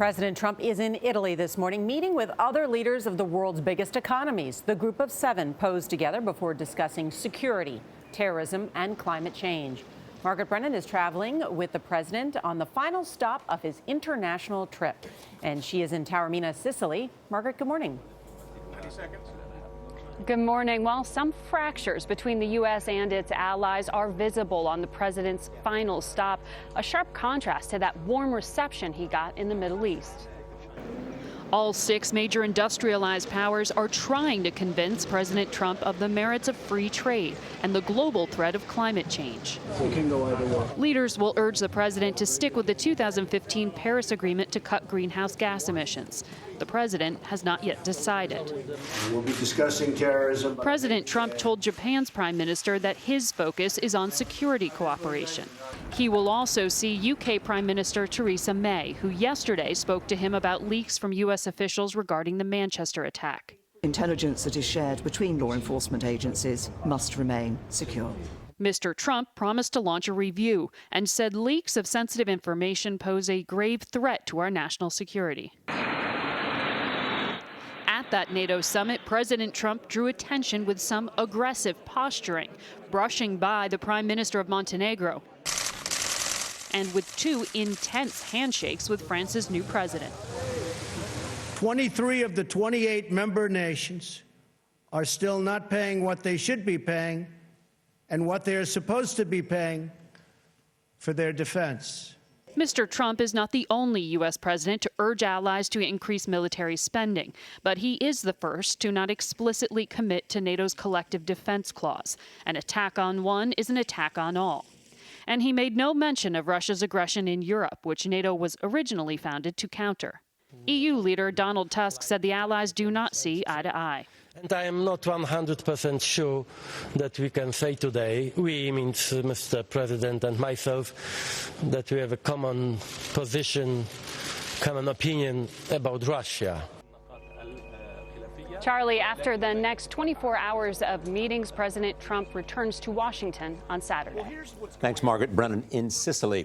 President Trump is in Italy this morning, meeting with other leaders of the world's biggest economies. The group of 7 posed together before discussing security, terrorism, and climate change. Margaret Brennan is traveling with the president on the final stop of his international trip, and she is in Taormina, Sicily. Margaret, good morning. 90 seconds. Good morning. While some fractures between the U.S. and its allies are visible on the president's final stop, a sharp contrast to that warm reception he got in the Middle East. All 6 major industrialized powers are trying to convince President Trump of the merits of free trade and the global threat of climate change. We can go either way. Leaders will urge the president to stick with the 2015 Paris Agreement to cut greenhouse gas emissions. The president has not yet decided. We'll be discussing terrorism. President Trump told Japan's prime minister that his focus is on security cooperation. He will also see UK Prime Minister Theresa May, who yesterday spoke to him about leaks from U.S. officials regarding the Manchester attack. Intelligence that is shared between law enforcement agencies must remain secure. Mr. Trump promised to launch a review and said leaks of sensitive information pose a grave threat to our national security. At that NATO summit, President Trump drew attention with some aggressive posturing, brushing by the Prime Minister of Montenegro, and with 2 intense handshakes with France's new president. 23 of the 28 member nations are still not paying what they should be paying and what they are supposed to be paying for their defense. Mr. Trump is not the only U.S. president to urge allies to increase military spending, but he is the first to not explicitly commit to NATO's collective defense clause. An attack on one is an attack on all. And he made no mention of Russia's aggression in Europe, which NATO was originally founded to counter. EU leader Donald Tusk said the allies do not see eye to eye. And I am not 100% sure that we can say today, we means Mr. President and myself, that we have a common position, common opinion about Russia. Charlie, after the next 24 hours of meetings, President Trump returns to Washington on Saturday. Thanks, Margaret Brennan in Sicily.